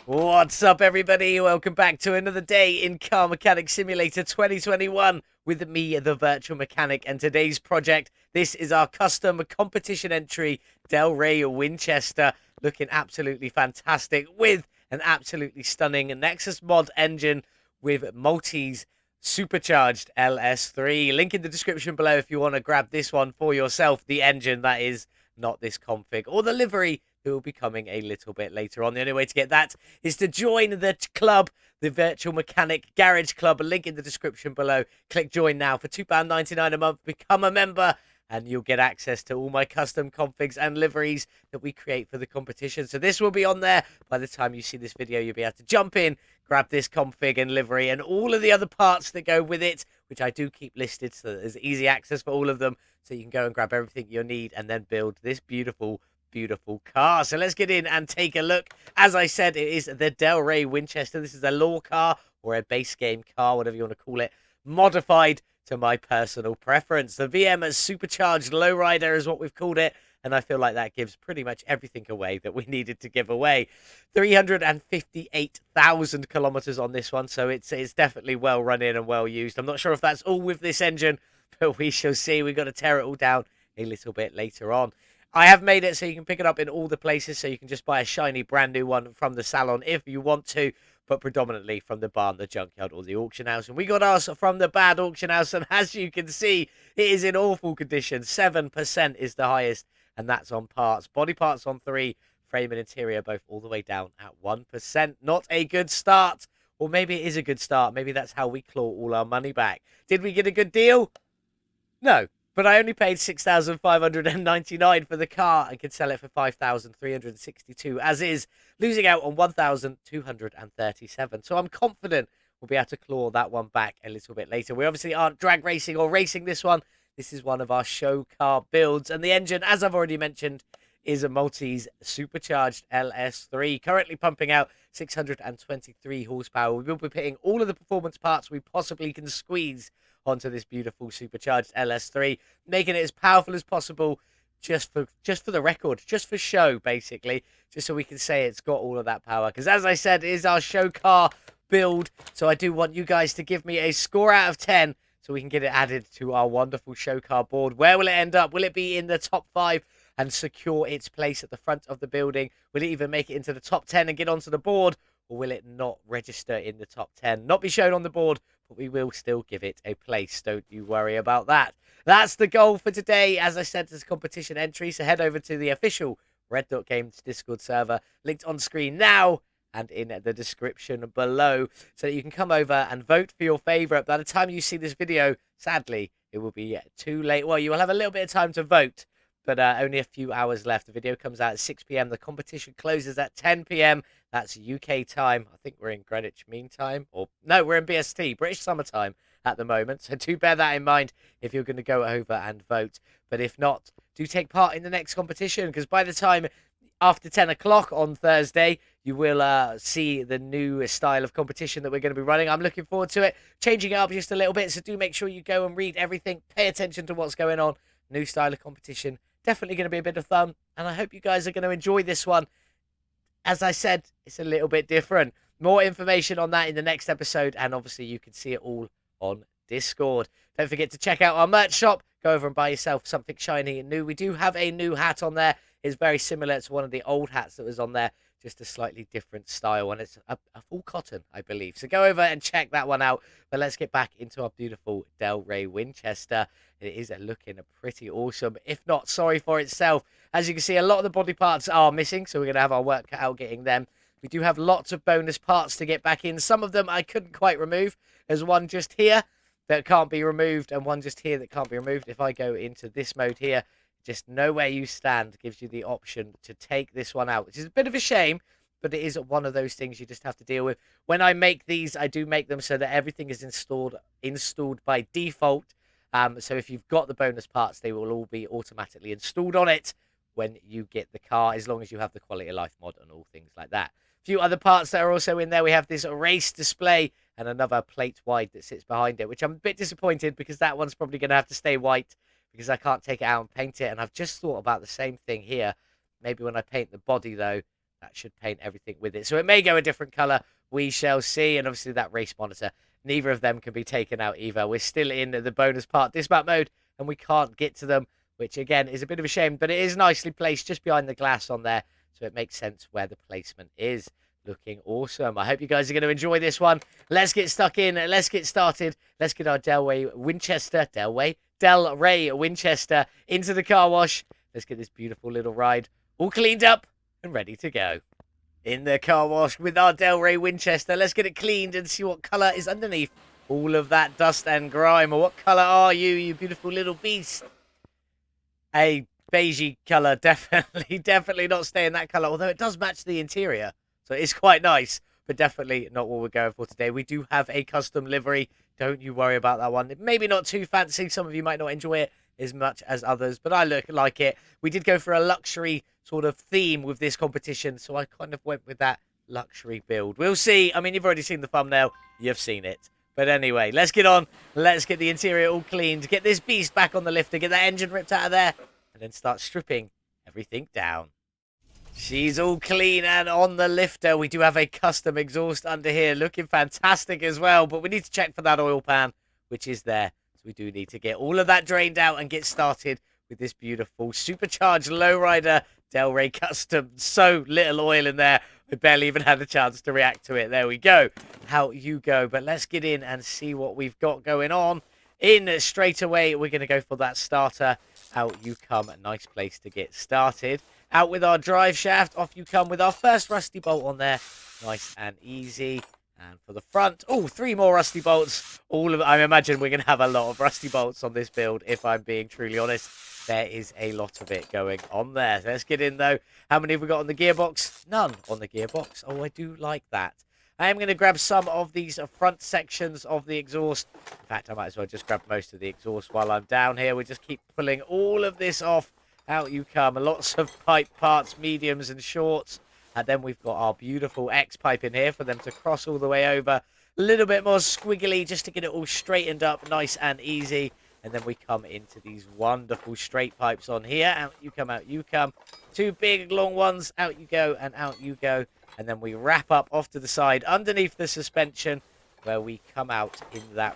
What's up, everybody? Welcome back to another day in Car Mechanic Simulator 2021 with me, the Virtual Mechanic, and today's project. This is our custom competition entry, Delray Winchester, looking absolutely fantastic with an absolutely stunning Nexus mod engine with Multy's Supercharged LS3. Link in the description below if you want to grab this one for yourself. The engine, that is, not this config, or the livery, who will be coming a little bit later on. The only way to get that is to join the club, the Virtual Mechanic Garage Club. A link in the description below. Click join now for £2.99 a month. Become a member, and you'll get access to all my custom configs and liveries that we create for the competition. So this will be on there. By the time you see this video, you'll be able to jump in, grab this config and livery and all of the other parts that go with it, which I do keep listed so that there's easy access for all of them. So you can go and grab everything you'll need and then build this beautiful car. So let's get in and take a look. As I said, it is the Delray Winchester. This is a law car or a base game car, whatever you want to call it, modified to my personal preference. The VM as Supercharged Lowrider is what we've called it, and I feel like that gives pretty much everything away that we needed to give away. 358,000 kilometers on this one, so it's definitely well run in and well used. I'm not sure if that's all with this engine, but we shall see. We've got to tear it all down a little bit later on. I have made it so you can pick it up in all the places, so you can just buy a shiny brand new one from the salon if you want to, but predominantly from the barn, the junkyard, or the auction house. And we got ours from the bad auction house, and as you can see, it is in awful condition. 7% is the highest, and that's on parts. Body parts on 3, frame and interior both all the way down at 1%. Not a good start, or maybe it is a good start. Maybe that's how we claw all our money back. Did we get a good deal? No. But I only paid $6,599 for the car and could sell it for $5,362 as is, losing out on $1,237. So I'm confident we'll be able to claw that one back a little bit later. We obviously aren't drag racing or racing this one. This is one of our show car builds. And the engine, as I've already mentioned, is a Multy's Supercharged LS3, currently pumping out 623 horsepower. We will be putting all of the performance parts we possibly can squeeze onto this beautiful Supercharged LS3, making it as powerful as possible just for the record, just for show, basically, just so we can say it's got all of that power. Because as I said, it is our show car build, so I do want you guys to give me a score out of 10 so we can get it added to our wonderful show car board. Where will it end up? Will it be in the top 5 and secure its place at the front of the building? Will it even make it into the top 10 and get onto the board? Or will it not register in the top 10? Not be shown on the board, but we will still give it a place. Don't you worry about that. That's the goal for today. As I said, there's competition entry, so head over to the official Red Dot Games Discord server, linked on screen now and in the description below, so that you can come over and vote for your favourite. By the time you see this video, sadly, it will be too late. Well, you will have a little bit of time to vote, but only a few hours left. The video comes out at 6 p.m. The competition closes at 10 p.m. That's UK time. I think we're in Greenwich Mean Time. Or, no, we're in BST, British Summer Time at the moment. So do bear that in mind if you're going to go over and vote. But if not, do take part in the next competition, because by the time after 10 o'clock on Thursday, you will see the new style of competition that we're going to be running. I'm looking forward to it. Changing it up just a little bit, so do make sure you go and read everything. Pay attention to what's going on. New style of competition. Definitely going to be a bit of fun, and I hope you guys are going to enjoy this one. As I said, it's a little bit different. More information on that in the next episode, and obviously you can see it all on Discord. Don't forget to check out our merch shop. Go over and buy yourself something shiny and new. We do have a new hat on there. It's very similar to one of the old hats that was on there, just a slightly different style, and it's a full cotton, I believe. So go over and check that one out. But let's get back into our beautiful Delray Winchester. It is looking pretty awesome, if not sorry for itself. As you can see, a lot of the body parts are missing, so we're going to have our work cut out getting them. We do have lots of bonus parts to get back in. Some of them I couldn't quite remove. There's one just here that can't be removed, and one just here that can't be removed. If I go into this mode here, just know where you stand gives you the option to take this one out, which is a bit of a shame, but it is one of those things you just have to deal with. When I make these, I do make them so that everything is installed by default. So if you've got the bonus parts, they will all be automatically installed on it when you get the car, as long as you have the quality of life mod and all things like that. A few other parts that are also in there. We have this race display and another plate wide that sits behind it, which I'm a bit disappointed because that one's probably going to have to stay white because I can't take it out and paint it. And I've just thought about the same thing here. Maybe when I paint the body, though, That should paint everything with it. So it may go a different color. We shall see. And obviously that race monitor, neither of them can be taken out either. We're still in the bonus part dismount mode, and we can't get to them, which again is a bit of a shame, but it is nicely placed just behind the glass on there. So it makes sense where the placement is. Looking awesome. I hope you guys are going to enjoy this one. Let's get stuck in. Let's get started. Let's get our Delray Winchester into the car wash. Let's get this beautiful little ride all cleaned up and ready to go. In the car wash with our Delray Winchester. Let's get it cleaned and see what colour is underneath all of that dust and grime. Or what colour are you, you beautiful little beast? A beigey colour. Definitely not staying that colour. Although it does match the interior. So it's quite nice. But definitely not what we're going for today. We do have a custom livery. Don't you worry about that one. Maybe not too fancy. Some of you might not enjoy it as much as others, but I like it. We did go for a luxury sort of theme with this competition, so I kind of went with that luxury build. We'll see. I mean, you've already seen the thumbnail. You've seen it. But anyway, let's get on. Let's get the interior all cleaned. Get this beast back on the lifter. Get that engine ripped out of there. And then start stripping everything down. She's all clean and on the lifter. We do have a custom exhaust under here. Looking fantastic as well. But we need to check for that oil pan, which is there. So we do need to get all of that drained out and get started with this beautiful supercharged lowrider Delray Custom. So little oil in there. We barely even had a chance to react to it. There we go. How you go. But let's get in and see what we've got going on. In straight away, we're going to go for that starter. Out you come. A nice place to get started. Out with our drive shaft. Off you come with our first rusty bolt on there. Nice and easy. And for the front, oh, 3 more rusty bolts. I imagine we're going to have a lot of rusty bolts on this build, if I'm being truly honest. There is a lot of it going on there. Let's get in, though. How many have we got on the gearbox? None on the gearbox. Oh, I do like that. I am going to grab some of these front sections of the exhaust. In fact, I might as well just grab most of the exhaust while I'm down here. We just keep pulling all of this off. Out you come. Lots of pipe parts, mediums and shorts. And then we've got our beautiful X pipe in here for them to cross all the way over. A little bit more squiggly just to get it all straightened up nice and easy. And then we come into these wonderful straight pipes on here. Out you come, out you come. 2 big long ones. Out you go and out you go. And then we wrap up off to the side underneath the suspension where we come out in that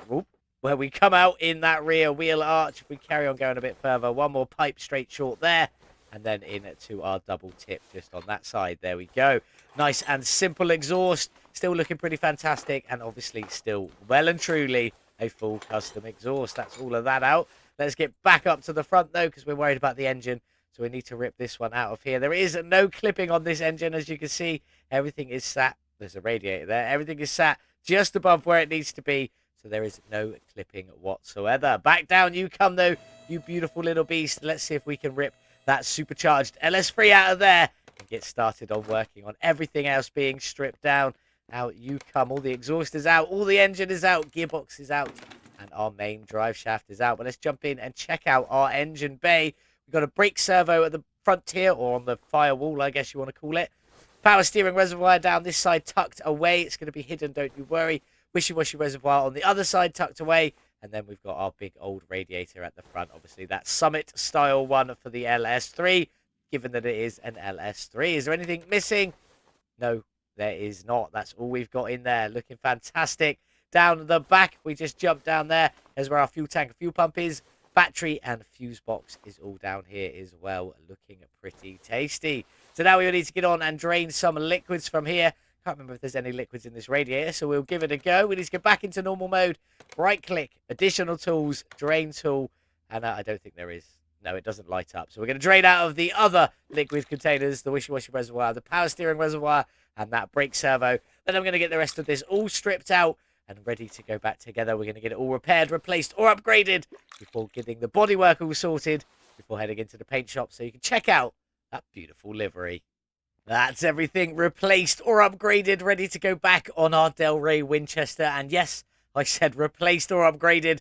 rear wheel arch. If we carry on going a bit further, 1 more pipe straight short there. And then into our double tip just on that side. There we go. Nice and simple exhaust. Still looking pretty fantastic. And obviously still well and truly a full custom exhaust. That's all of that out. Let's get back up to the front though, because we're worried about the engine. So we need to rip this one out of here. There is no clipping on this engine. As you can see, everything is sat. There's a radiator there. Everything is sat just above where it needs to be. So there is no clipping whatsoever. Back down you come though, you beautiful little beast. Let's see if we can rip that supercharged LS3 out of there and get started on working on everything else being stripped down. Out you come. All the exhaust is out. All the engine is out. Gearbox is out. And our main drive shaft is out. But let's jump in and check out our engine bay. We've got a brake servo at the front here, or on the firewall, I guess you want to call it. Power steering reservoir down this side tucked away. It's going to be hidden, don't you worry. Wishy-washy reservoir on the other side tucked away. And then we've got our big old radiator at the front. Obviously, that Summit style one for the LS3, given that it is an LS3. Is there anything missing? No, there is not. That's all we've got in there. Looking fantastic. Down the back, we just jumped down there. There's where our fuel tank and fuel pump is. Battery and fuse box is all down here as well. Looking pretty tasty. So now we need to get on and drain some liquids from here. Can't remember if there's any liquids in this radiator, so we'll give it a go. We need to go back into normal mode. Right click, additional tools, drain tool, and I don't think there is. No, it doesn't light up. So we're going to drain out of the other liquid containers, the wishy-washy reservoir, the power steering reservoir, and that brake servo. Then I'm going to get the rest of this all stripped out and ready to go back together. We're going to get it all repaired, replaced, or upgraded before getting the bodywork all sorted, before heading into the paint shop so you can check out that beautiful livery. That's everything replaced or upgraded, ready to go back on our Delray Winchester. And yes, I said replaced or upgraded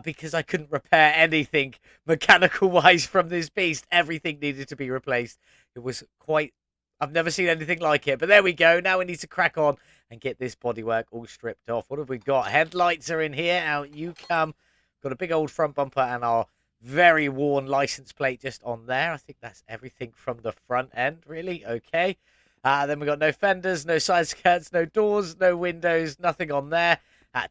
because I couldn't repair anything mechanical-wise from this beast. Everything needed to be replaced. It was quite... I've never seen anything like it. But there we go. Now we need to crack on and get this bodywork all stripped off. What have we got? Headlights are in here. Out you come. Got a big old front bumper and our very worn license plate just on there. I think that's everything from the front end, really. Okay. Then we've got no fenders, no side skirts, no doors, no windows, nothing on there.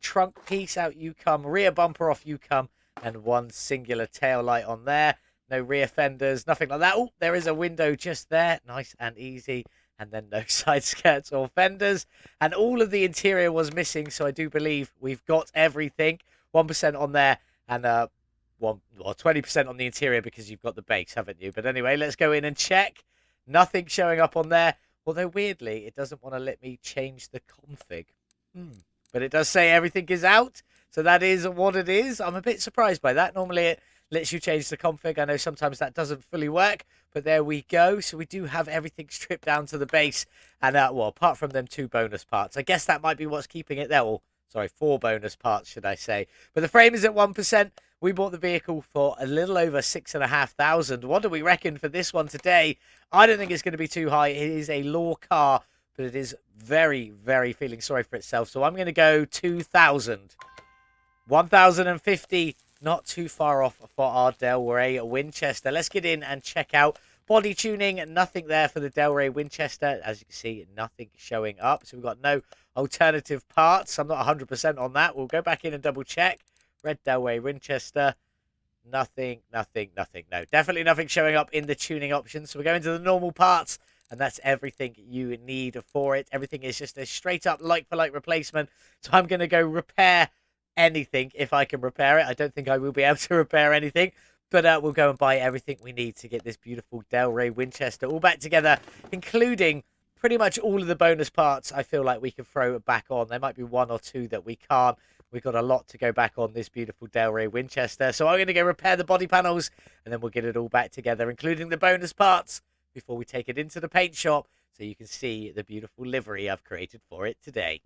Trunk piece, out you come. Rear bumper, off you come. And one singular tail light on there. No rear fenders, nothing like that. Oh, there is a window just there. Nice and easy. And then no side skirts or fenders. And all of the interior was missing, so I do believe we've got everything. 1% on there and 20% on the interior because you've got the base, haven't you? But anyway, let's go in and check. Nothing showing up on there. Although, weirdly, it doesn't want to let me change the config. But it does say everything is out. So that is what it is. I'm a bit surprised by that. Normally, it lets you change the config. I know sometimes that doesn't fully work. But there we go. So we do have everything stripped down to the base. And, well, apart from them 2 bonus parts. I guess that might be what's keeping it there. Or, sorry, 4 bonus parts, should I say. But the frame is at 1%. We bought the vehicle for a little over 6,500. What do we reckon for this one today? I don't think it's going to be too high. It is a law car, but it is very, very feeling sorry for itself. So I'm going to go 2,000. 1,050, not too far off for our Delray Winchester. Let's get in and check out body tuning. Nothing there for the Delray Winchester. As you can see, nothing showing up. So we've got no alternative parts. I'm not 100% on that. We'll go back in and double check. Red Delray Winchester. Nothing. No, definitely nothing showing up in the tuning options. So we're going to the normal parts. And that's everything you need for it. Everything is just a straight up like-for-like replacement. So I'm going to go repair anything if I can repair it. I don't think I will be able to repair anything. But we'll go and buy everything we need to get this beautiful Delray Winchester all back together, including pretty much all of the bonus parts I feel like we can throw back on. There might be 1 or 2 that we can't. We've got a lot to go back on this beautiful Delray Winchester. So I'm going to go repair the body panels, and then we'll get it all back together, including the bonus parts, before we take it into the paint shop so you can see the beautiful livery I've created for it today.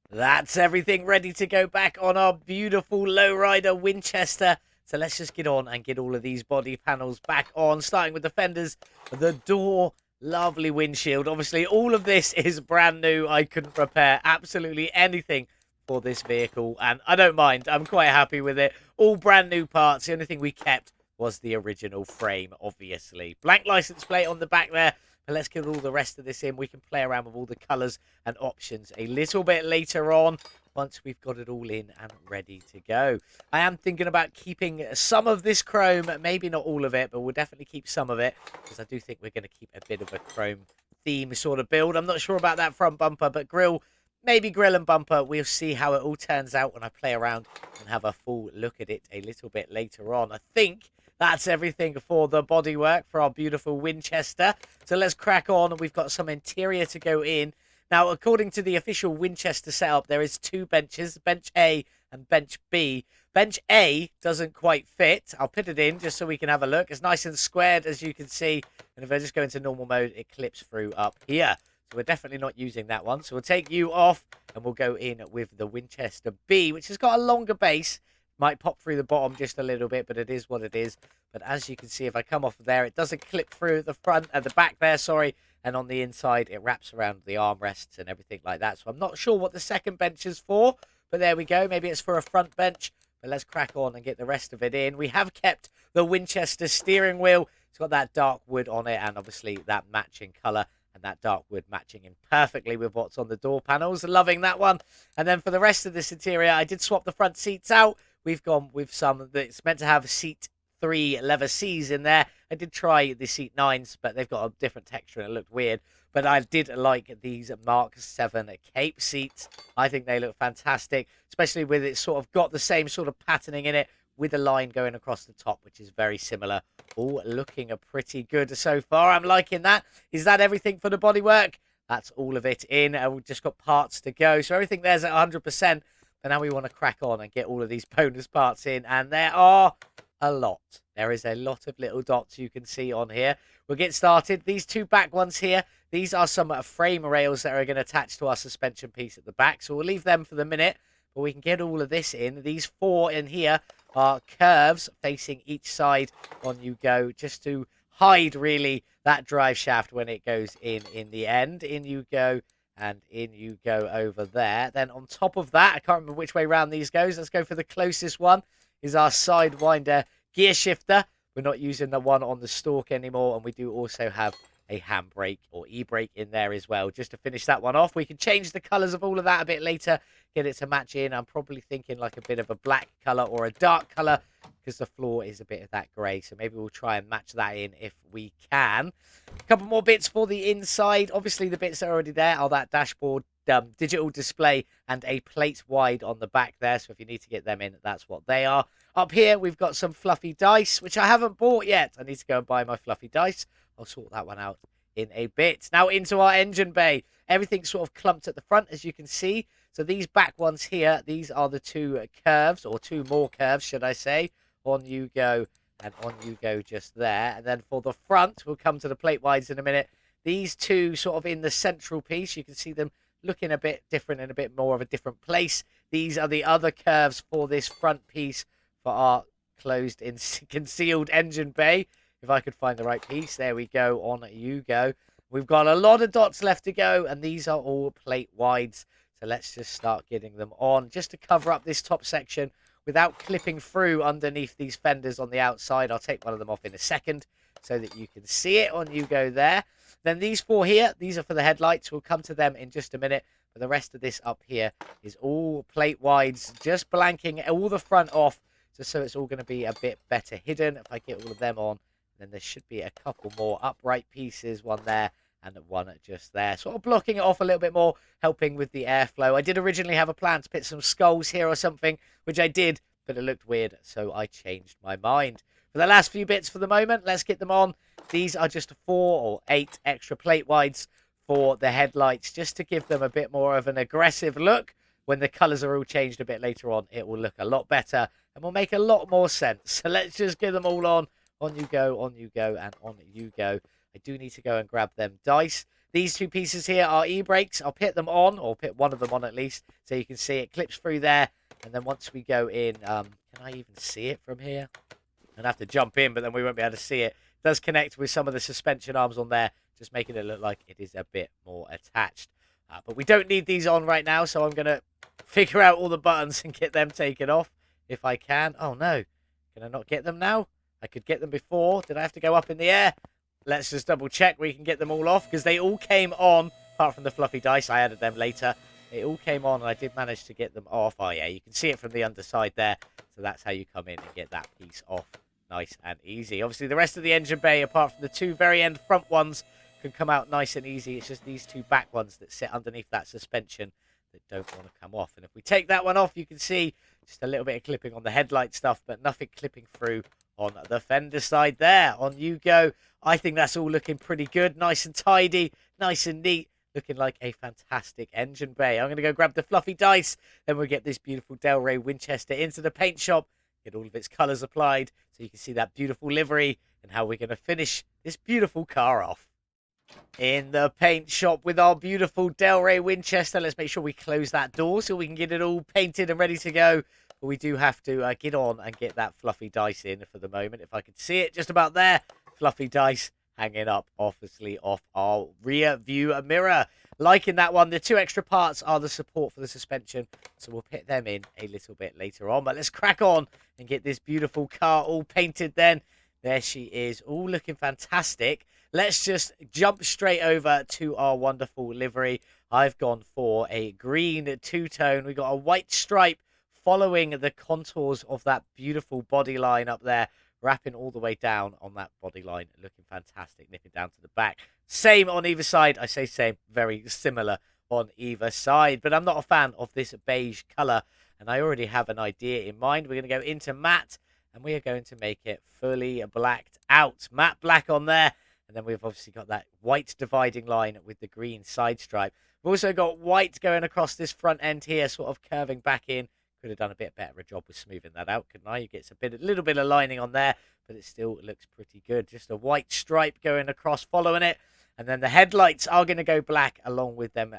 That's everything ready to go back on our beautiful lowrider Winchester. So let's just get on and get all of these body panels back on, starting with the fenders, the door, lovely windshield. Obviously, all of this is brand new. I couldn't repair absolutely anything for this vehicle, and I don't mind. I'm quite happy with it. All brand new parts. The only thing we kept was the original frame, obviously. Blank license plate on the back there. And let's get all the rest of this in. We can play around with all the colours and options a little bit later on, once we've got it all in and ready to go. I am thinking about keeping some of this chrome, maybe not all of it, but we'll definitely keep some of it, because I do think we're going to keep a bit of a chrome theme sort of build. I'm not sure about that front bumper, but maybe grill and bumper. We'll see how it all turns out when I play around and have a full look at it a little bit later on. I think that's everything for the bodywork for our beautiful Winchester. So let's crack on. We've got some interior to go in. Now, according to the official Winchester setup, there is 2 benches, bench A and bench B. Bench A doesn't quite fit. I'll put it in just so we can have a look. It's nice and squared, as you can see. And if I just go into normal mode, it clips through up here. So we're definitely not using that one. So we'll take you off and we'll go in with the Winchester B, which has got a longer base. Might pop through the bottom just a little bit, but it is what it is. But as you can see, if I come off of there, it doesn't clip through the front at the back there, sorry. And on the inside, it wraps around the armrests and everything like that. So I'm not sure what the second bench is for, but there we go. Maybe it's for a front bench. But let's crack on and get the rest of it in. We have kept the Winchester steering wheel. It's got that dark wood on it, and obviously that matching colour. And that dark wood matching in perfectly with what's on the door panels. Loving that one. And then for the rest of this interior, I did swap the front seats out. We've gone with some that's meant to have seat 3 leather C's in there. I did try the seat 9s, but they've got a different texture and it looked weird. But I did like these Mark 7 Cape seats. I think they look fantastic, especially with it sort of got the same sort of patterning in it with a line going across the top, which is very similar. All looking pretty good so far. I'm liking that. Is that everything for the bodywork? That's all of it in. We've just got parts to go. So everything there's at 100%. But now we want to crack on and get all of these bonus parts in. And there are a lot. There is a lot of little dots you can see on here. We'll get started. These 2 back ones here, these are some frame rails that are going to attach to our suspension piece at the back. So we'll leave them for the minute. But we can get all of this in. These 4 in here are curves facing each side on you go, just to hide really that drive shaft when it goes in the end. In you go, and in you go over there. Then on top of that, I can't remember which way round these goes. Let's go for the closest one, is our sidewinder gear shifter. We're not using the one on the stalk anymore, and we do also have a handbrake or e-brake in there as well. Just to finish that one off, we can change the colours of all of that a bit later, get it to match in. I'm probably thinking like a bit of a black colour or a dark colour because the floor is a bit of that grey. So maybe we'll try and match that in if we can. A couple more bits for the inside. Obviously, the bits that are already there are that dashboard, digital display, and a plate wide on the back there. So if you need to get them in, that's what they are. Up here, we've got some fluffy dice, which I haven't bought yet. I need to go and buy my fluffy dice. I'll sort that one out in a bit. Now into our engine bay. Everything's sort of clumped at the front, as you can see. So these back ones here, these are the two curves, or two more curves, should I say. On you go, and on you go just there. And then for the front, we'll come to the plate wides in a minute. These two sort of in the central piece, you can see them looking a bit different and a bit more of a different place. These are the other curves for this front piece for our closed in concealed engine bay. If I could find the right piece, there we go, on you go. We've got a lot of dots left to go, and these are all plate wides. So let's just start getting them on, just to cover up this top section without clipping through underneath these fenders on the outside. I'll take one of them off in a second so that you can see it. On you go there. Then these four here, these are for the headlights. We'll come to them in just a minute. But the rest of this up here is all plate wides, just blanking all the front off, just so it's all going to be a bit better hidden. If I get all of them on, then there should be a couple more upright pieces, one there and one just there. Sort of blocking it off a little bit more, helping with the airflow. I did originally have a plan to put some skulls here or something, which I did, but it looked weird, so I changed my mind. For the last few bits for the moment, let's get them on. These are just 4 or 8 extra plate wides for the headlights, just to give them a bit more of an aggressive look. When the colours are all changed a bit later on, it will look a lot better and will make a lot more sense. So let's just get them all on. On you go, and on you go. I do need to go and grab them dice. These two pieces here are e-brakes. I'll put them on, or put one of them on at least, so you can see it clips through there. And then once we go in, can I even see it from here? I'd have to jump in, but then we won't be able to see it. It does connect with some of the suspension arms on there, just making it look like it is a bit more attached. But we don't need these on right now, so I'm going to figure out all the buttons and get them taken off if I can. Oh, no. Can I not get them now? I could get them before. Did I have to go up in the air? Let's just double check we can get them all off, because they all came on, apart from the fluffy dice. I added them later. They all came on, and I did manage to get them off. Oh, yeah, you can see it from the underside there. So that's how you come in and get that piece off nice and easy. Obviously, the rest of the engine bay, apart from the two very end front ones, can come out nice and easy. It's just these two back ones that sit underneath that suspension that don't want to come off. And if we take that one off, you can see just a little bit of clipping on the headlight stuff, but nothing clipping through on the fender side there. On you go. I think that's all looking pretty good. Nice and tidy, nice and neat. Looking like a fantastic engine bay. I'm going to go grab the fluffy dice. Then we'll get this beautiful Delray Winchester into the paint shop. Get all of its colours applied so you can see that beautiful livery and how we're going to finish this beautiful car off. In the paint shop with our beautiful Delray Winchester. Let's make sure we close that door so we can get it all painted and ready to go. But we do have to get on and get that fluffy dice in for the moment. If I could see it just about there. Fluffy dice hanging up, obviously, off our rear view mirror. Liking that one. The two extra parts are the support for the suspension, so we'll put them in a little bit later on. But let's crack on and get this beautiful car all painted then. There she is, all looking fantastic. Let's just jump straight over to our wonderful livery. I've gone for a green two-tone. We've got a white stripe following the contours of that beautiful body line up there, wrapping all the way down on that body line, looking fantastic, nipping down to the back. Same on either side. I say same, very similar on either side, but I'm not a fan of this beige colour, and I already have an idea in mind. We're going to go into matte, and we are going to make it fully blacked out. Matte black on there, and then we've obviously got that white dividing line with the green side stripe. We've also got white going across this front end here, sort of curving back in. Could have done a bit better a job with smoothing that out, couldn't I? You get a little bit of lining on there, but it still looks pretty good. Just a white stripe going across, following it. And then the headlights are going to go black along with them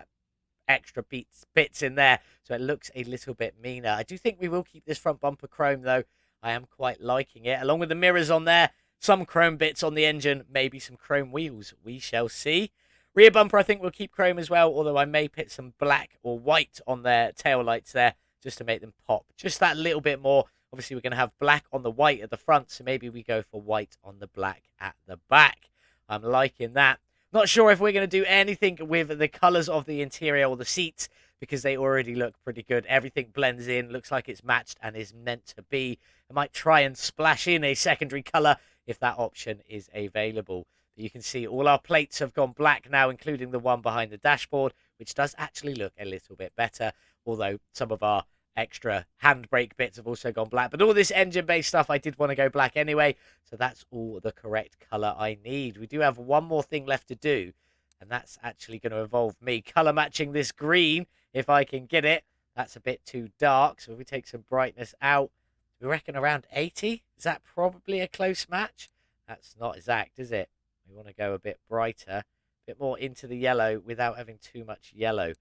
extra bits in there. So it looks a little bit meaner. I do think we will keep this front bumper chrome, though. I am quite liking it. Along with the mirrors on there, some chrome bits on the engine, maybe some chrome wheels. We shall see. Rear bumper, I think we'll keep chrome as well, although I may put some black or white on their tail lights there, just to make them pop just that little bit more. Obviously, we're going to have black on the white at the front, so maybe we go for white on the black at the back. I'm liking that. Not sure if we're going to do anything with the colours of the interior or the seats, because they already look pretty good. Everything blends in, looks like it's matched and is meant to be. I might try and splash in a secondary colour if that option is available. But you can see all our plates have gone black now, including the one behind the dashboard, which does actually look a little bit better, although some of our extra handbrake bits have also gone black. But all this engine-based stuff, I did want to go black anyway, so that's all the correct colour I need. We do have one more thing left to do, and that's actually going to involve me colour matching this green, if I can get it. That's a bit too dark, so if we take some brightness out, we reckon around 80? Is that probably a close match? That's not exact, is it? We want to go a bit brighter, a bit more into the yellow without having too much yellow.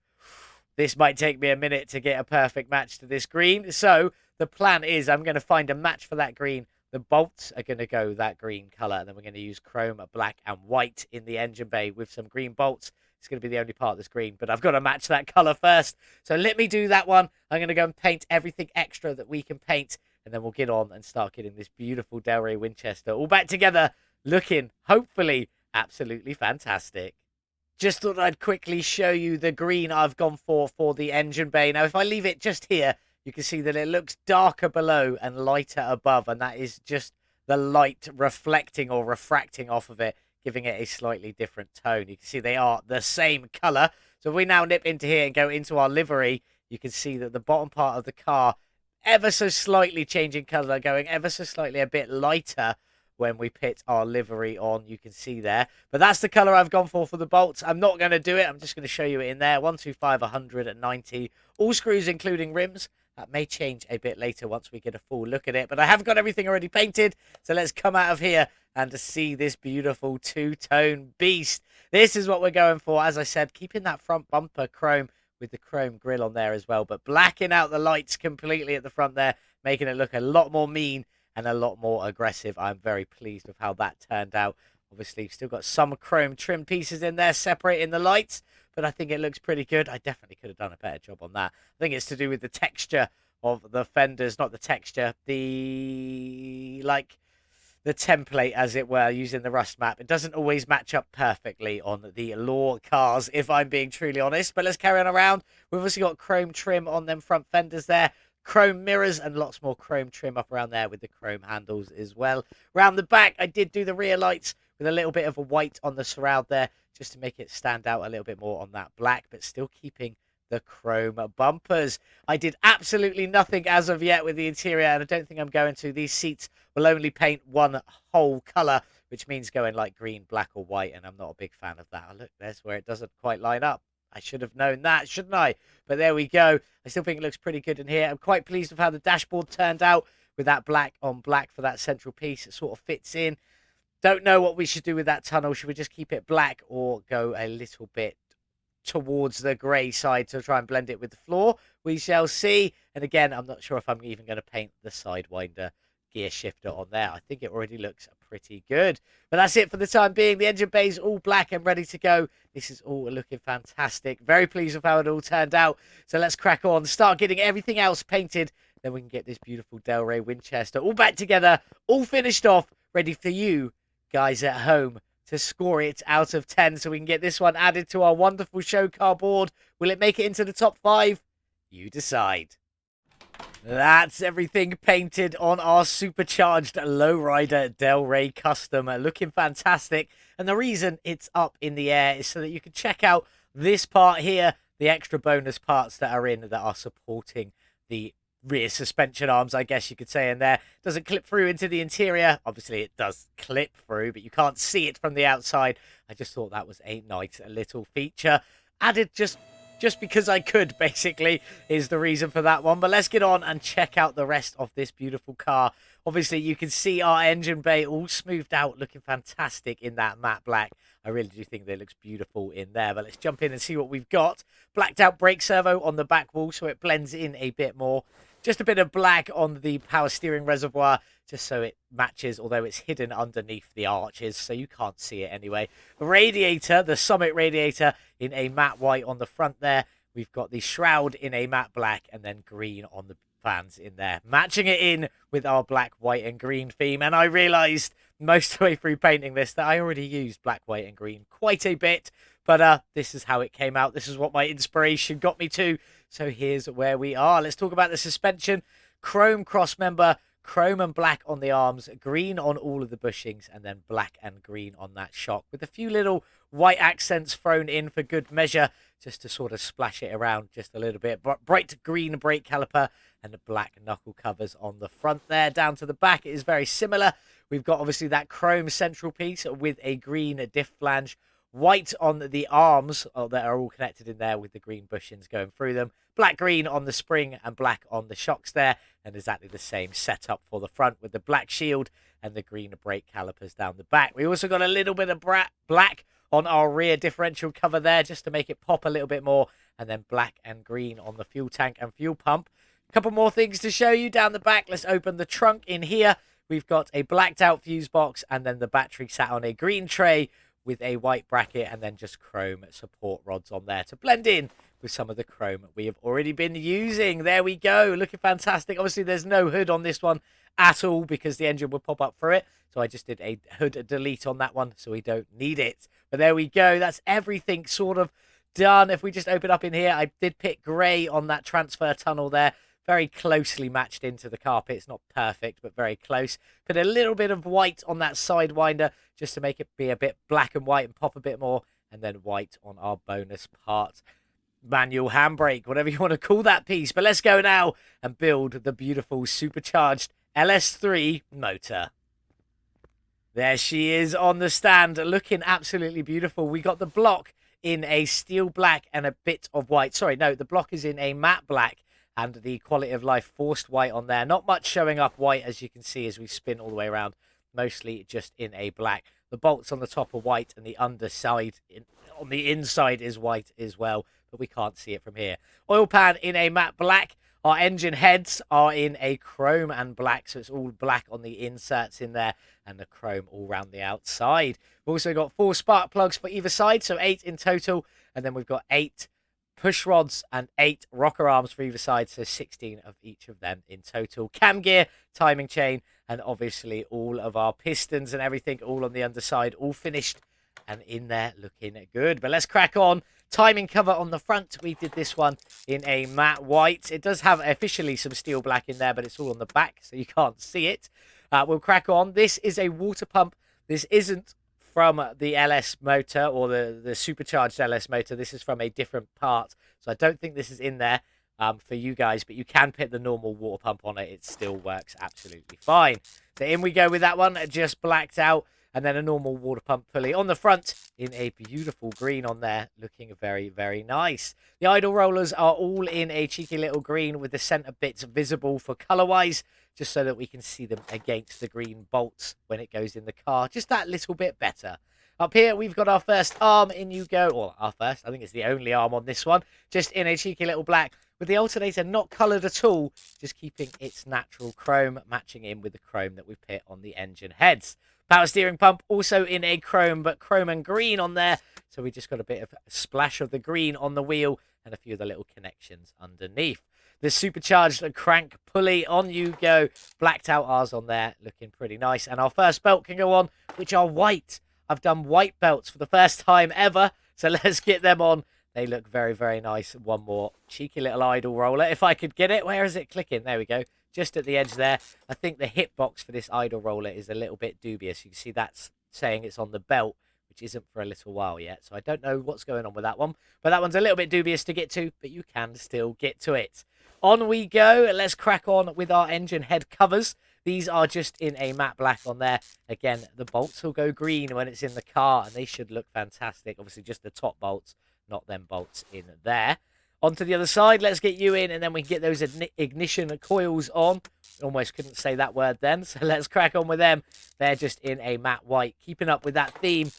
This might take me a minute to get a perfect match to this green. So the plan is I'm going to find a match for that green. The bolts are going to go that green colour, and then we're going to use chrome, black and white in the engine bay with some green bolts. It's going to be the only part that's green, but I've got to match that colour first. So let me do that one. I'm going to go and paint everything extra that we can paint, and then we'll get on and start getting this beautiful Delray Winchester all back together, looking, hopefully, absolutely fantastic. Just thought I'd quickly show you the green I've gone for the engine bay. Now, if I leave it just here, you can see that it looks darker below and lighter above, and that is just the light reflecting or refracting off of it, giving it a slightly different tone. You can see they are the same colour. So if we now nip into here and go into our livery, you can see that the bottom part of the car ever so slightly changing colour, going ever so slightly a bit lighter when we put our livery on. You can see there, but that's the colour I've gone for the bolts. I'm not going to do it. I'm just going to show you it in there. 125, 190, all screws including rims. That may change a bit later once we get a full look at it, but I have got everything already painted. So let's come out of here and to see this beautiful two-tone beast. This is what we're going for. As I said, keeping that front bumper chrome with the chrome grille on there as well, but blacking out the lights completely at the front there, making it look a lot more mean and a lot more aggressive. I'm very pleased with how that turned out. Obviously, still got some chrome trim pieces in there separating the lights, but I think it looks pretty good. I definitely could have done a better job on that. I think it's to do with the texture of the fenders, not the texture, the template, as it were, using the rust map. It doesn't always match up perfectly on the Law cars, if I'm being truly honest. But let's carry on around. We've also got chrome trim on them front fenders there, chrome mirrors, and lots more chrome trim up around there with the chrome handles as well. Round the back, I did do the rear lights with a little bit of a white on the surround there, just to make it stand out a little bit more on that black, but still keeping the chrome bumpers. I did absolutely nothing as of yet with the interior, and I don't think I'm going to. These seats will only paint one whole colour, which means going like green, black or white, and I'm not a big fan of that. Oh, look, there's where it doesn't quite line up. I should have known that, shouldn't I? But there we go. I still think it looks pretty good in here. I'm quite pleased with how the dashboard turned out with that black on black for that central piece. It sort of fits in. Don't know what we should do with that tunnel. Should we just keep it black or go a little bit towards the grey side to try and blend it with the floor? We shall see. And again, I'm not sure if I'm even going to paint the Sidewinder gear shifter on there. I think it already looks pretty good. But that's it for the time being. The engine bay is all black and ready to go. This is all looking fantastic. Very pleased with how it all turned out. So let's crack on, start getting everything else painted. Then we can get this beautiful Delray Winchester all back together, all finished off, ready for you guys at home to score it out of 10 so we can get this one added to our wonderful show car board. Will it make it into the top 5? You decide. That's everything painted on our supercharged lowrider Delray Custom. Looking fantastic. And the reason it's up in the air is so that you can check out this part here, the extra bonus parts that are in that are supporting the rear suspension arms, I guess you could say, in there. Doesn't clip through into the interior. Obviously, it does clip through, but you can't see it from the outside. I just thought that was a nice little feature. Added just because I could, basically, is the reason for that one. But let's get on and check out the rest of this beautiful car. Obviously, you can see our engine bay all smoothed out, looking fantastic in that matte black. I really do think that it looks beautiful in there. But let's jump in and see what we've got. Blacked out brake servo on the back wall, so it blends in a bit more. Just a bit of black on the power steering reservoir, just so it matches, although it's hidden underneath the arches, so you can't see it anyway. The radiator, the Summit radiator, in a matte white on the front there. We've got the shroud in a matte black, and then green on the fans in there, matching it in with our black, white, and green theme. And I realised most of the way through painting this that I already used black, white, and green quite a bit. But this is how it came out. This is what my inspiration got me to. So here's where we are. Let's talk about the suspension. Chrome cross member, chrome and black on the arms, green on all of the bushings, and then black and green on that shock, with a few little white accents thrown in for good measure, just to sort of splash it around just a little bit. But bright green brake caliper and the black knuckle covers on the front there. Down to the back, it is very similar. We've got obviously that chrome central piece with a green diff flange, white on the arms that are all connected in there with the green bushings going through them, black green on the spring and black on the shocks there, and exactly the same setup for the front with the black shield and the green brake calipers down the back. We also got a little bit of black on our rear differential cover there just to make it pop a little bit more, and then black and green on the fuel tank and fuel pump. A couple more things to show you down the back. Let's open the trunk. In here we've got a blacked out fuse box, and then the battery sat on a green tray with a white bracket, and then just chrome support rods on there to blend in with some of the chrome we have already been using. There we go, looking fantastic. Obviously there's no hood on this one at all because the engine would pop up for it, so I just did a hood delete on that one, so we don't need it. But there we go, that's everything sort of done. If we just open up in here, I did pick grey on that transfer tunnel there, very closely matched into the carpet. It's not perfect, but very close. Put a little bit of white on that sidewinder just to make it be a bit black and white and pop a bit more. And then white on our bonus part. Manual handbrake, whatever you want to call that piece. But let's go now and build the beautiful supercharged LS3 motor. There she is on the stand, looking absolutely beautiful. We got the block in a steel black and a bit of white. Sorry, no, the block is in a matte black and the quality of life forced white on there. Not much showing up white, as you can see as we spin all the way around. Mostly just in a black. The bolts on the top are white, and the underside on the inside is white as well, but we can't see it from here. Oil pan in a matte black. Our engine heads are in a chrome and black, so it's all black on the inserts in there and the chrome all around the outside. We've also got 4 spark plugs for either side, so 8 in total, and then we've got 8 push rods and 8 rocker arms for either side, so 16 of each of them in total. Cam gear, timing chain, and obviously all of our pistons and everything all on the underside, all finished and in there looking good. But let's crack on. Timing cover on the front, we did this one in a matte white. It does have officially some steel black in there, but it's all on the back, so you can't see it. We'll crack on. This is a water pump. This isn't from the LS motor or the supercharged LS motor. This is from a different part, so I don't think this is in there for you guys, but you can put the normal water pump on it. It still works absolutely fine. So in we go with that one, just blacked out, and then a normal water pump pulley on the front in a beautiful green on there, looking very, very nice. The idle rollers are all in a cheeky little green with the center bits visible for color-wise, just so that we can see them against the green bolts when it goes in the car. Just that little bit better. Up here, we've got our first arm. In you go. Or our first. I think it's the only arm on this one. Just in a cheeky little black with the alternator not coloured at all. Just keeping its natural chrome matching in with the chrome that we put on the engine heads. Power steering pump also in a chrome, but chrome and green on there. So we just got a bit of a splash of the green on the wheel and a few of the little connections underneath. The supercharged crank pulley, on you go. Blacked out R's on there, looking pretty nice. And our first belt can go on, which are white. I've done white belts for the first time ever, so let's get them on. They look very, very nice. One more cheeky little idle roller. If I could get it, where is it clicking? There we go. Just at the edge there. I think the hitbox for this idle roller is a little bit dubious. You can see that's saying it's on the belt, which isn't for a little while yet. So I don't know what's going on with that one. But that one's a little bit dubious to get to, but you can still get to it. On we go. Let's crack on with our engine head covers. These are just in a matte black on there. Again, the bolts will go green when it's in the car, and they should look fantastic. Obviously, just the top bolts, not them bolts in there. Onto the other side. Let's get you in, and then we can get those ignition coils on. Almost couldn't say that word then, so let's crack on with them. They're just in a matte white, keeping up with that theme.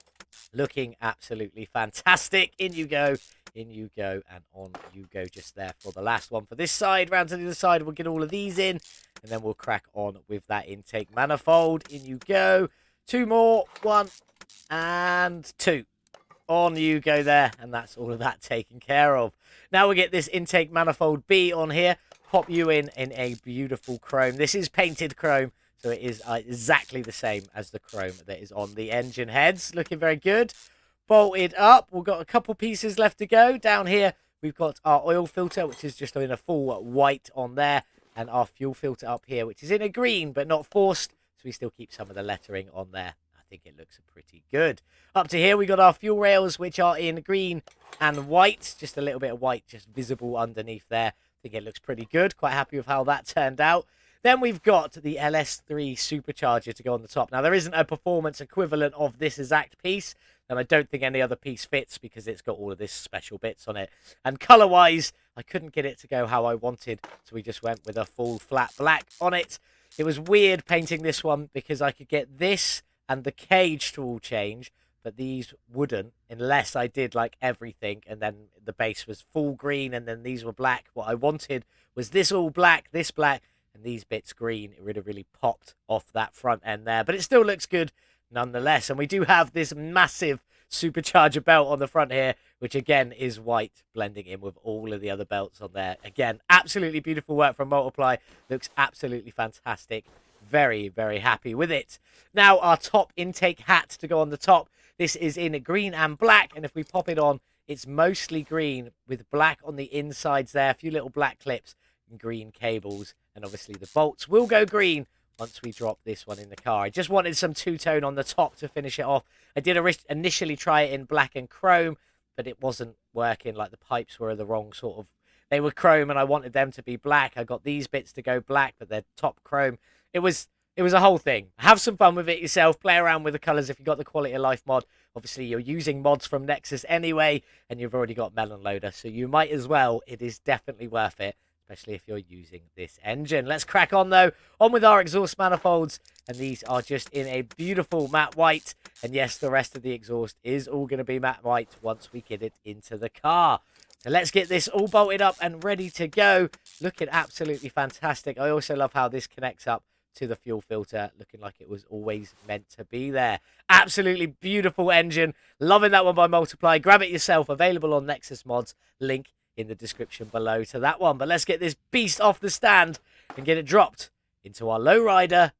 Looking absolutely fantastic. In you go, and on you go just there for the last one. For this side, round to the other side, we'll get all of these in, and then we'll crack on with that intake manifold. In you go. 2 more. 1 and 2. On you go there, and that's all of that taken care of. Now we'll get this intake manifold B on here. Pop you in a beautiful chrome. This is painted chrome, So it is exactly the same as the chrome that is on the engine heads. Looking very good. Bolted up. We've got a couple pieces left to go. Down here, we've got our oil filter, which is just in a full white on there. And our fuel filter up here, which is in a green, but not forced. So we still keep some of the lettering on there. I think it looks pretty good. Up to here, we got our fuel rails, which are in green and white. Just a little bit of white just visible underneath there. I think it looks pretty good. Quite happy with how that turned out. Then we've got the LS3 Supercharger to go on the top. Now, there isn't a performance equivalent of this exact piece, and I don't think any other piece fits because it's got all of this special bits on it. And colour-wise, I couldn't get it to go how I wanted, so we just went with a full flat black on it. It was weird painting this one because I could get this and the cage to all change, but these wouldn't unless I did like everything, and then the base was full green and then these were black. What I wanted was this all black, this black, and these bits green. It would have really popped off that front end there, but it still looks good nonetheless. And we do have this massive supercharger belt on the front here, which again is white, blending in with all of the other belts on there. Again, absolutely beautiful work from Multiply. Looks absolutely fantastic. Very, very happy with it. Now, our top intake hat to go on the top. This is in green and black, and if we pop it on, it's mostly green with black on the insides there. A few little black clips and green cables. And obviously the bolts will go green once we drop this one in the car. I just wanted some two-tone on the top to finish it off. I did initially try it in black and chrome, but it wasn't working. Like the pipes were the wrong sort of... They were chrome and I wanted them to be black. I got these bits to go black, but they're top chrome. It was a whole thing. Have some fun with it yourself. Play around with the colours if you've got the Quality of Life mod. Obviously, you're using mods from Nexus anyway, and you've already got Melon Loader, so you might as well. It is definitely worth it, especially if you're using this engine. Let's crack on, though. On with our exhaust manifolds, and these are just in a beautiful matte white. And yes, the rest of the exhaust is all going to be matte white once we get it into the car. So let's get this all bolted up and ready to go. Looking absolutely fantastic. I also love how this connects up to the fuel filter, looking like it was always meant to be there. Absolutely beautiful engine. Loving that one by Multiply. Grab it yourself. Available on Nexus Mods. Link in the description below to that one. But let's get this beast off the stand and get it dropped into our lowrider.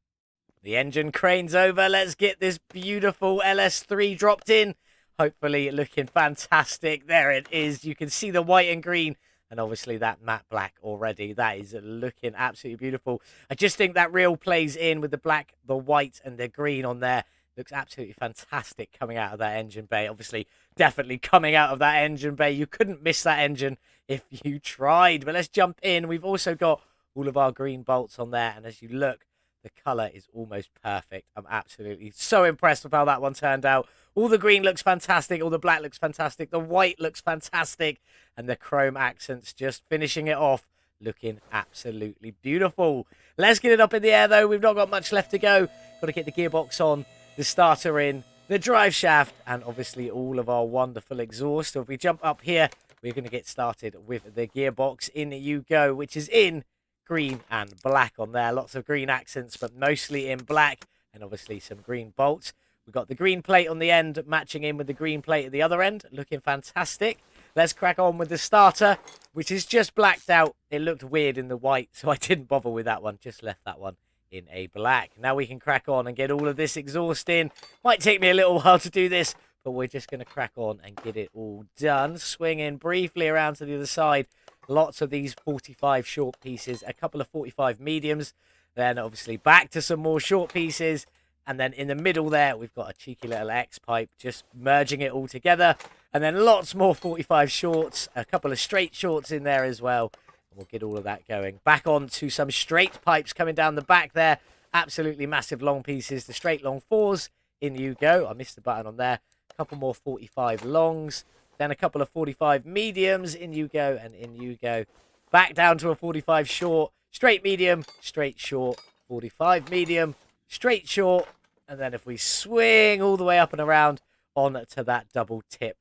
The engine cranes over. Let's get this beautiful LS3 dropped in. Hopefully looking fantastic. There it is. You can see the white and green. And obviously that matte black already. That is looking absolutely beautiful. I just think that reel plays in with the black, the white, and the green on there. Looks absolutely fantastic coming out of that engine bay. Obviously, definitely coming out of that engine bay. You couldn't miss that engine if you tried. But let's jump in. We've also got all of our green bolts on there. And as you look, the colour is almost perfect. I'm absolutely so impressed with how that one turned out. All the green looks fantastic. All the black looks fantastic. The white looks fantastic. And the chrome accents just finishing it off. Looking absolutely beautiful. Let's get it up in the air, though. We've not got much left to go. Got to get the gearbox on, the starter in, the drive shaft, and obviously all of our wonderful exhaust. So if we jump up here, we're going to get started with the gearbox. In you go, which is in green and black on there. Lots of green accents, but mostly in black, and obviously some green bolts. We've got the green plate on the end matching in with the green plate at the other end. Looking fantastic. Let's crack on with the starter, which is just blacked out. It looked weird in the white, so I didn't bother with that one. Just left that one in a black. Now we can crack on and get all of this exhaust in. Might take me a little while to do this, but we're just going to crack on and get it all done. Swing in briefly around to the other side. Lots of these 45 short pieces, a couple of 45 mediums. Then obviously back to some more short pieces. And then in the middle there, we've got a cheeky little X pipe, just merging it all together. And then lots more 45 shorts, a couple of straight shorts in there as well. And we'll get all of that going. Back on to some straight pipes coming down the back there. Absolutely massive long pieces, the straight long fours. In you go. I missed the button on there. A couple more 45 longs. Then a couple of 45 mediums. In you go and in you go. Back down to a 45 short. Straight medium, straight short, 45 medium. Straight short, and then if we swing all the way up and around on to that double tip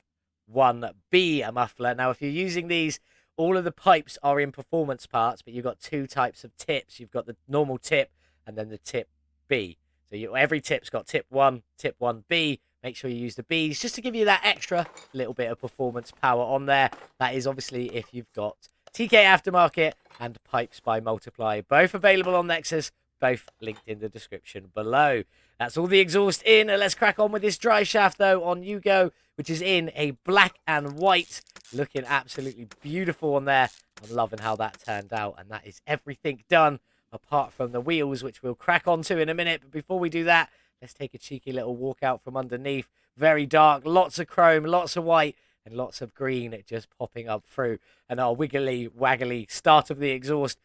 1B muffler. Now, if you're using these, all of the pipes are in performance parts, but you've got two types of tips. You've got the normal tip and then the tip B. So every tip's got tip 1, tip 1B. Make sure you use the Bs just to give you that extra little bit of performance power on there. That is obviously if you've got TK Aftermarket and Pipes by Multiply. Both available on Nexus. both linked in the description below. That's all the exhaust in. Let's crack on with this drive shaft, though. On you go, which is in a black and white. Looking absolutely beautiful on there. I'm loving how that turned out. And that is everything done, apart from the wheels, which we'll crack onto in a minute. But before we do that, let's take a cheeky little walk out from underneath. Very dark, lots of chrome, lots of white, and lots of green just popping up through. And our wiggly, waggly start of the exhaust.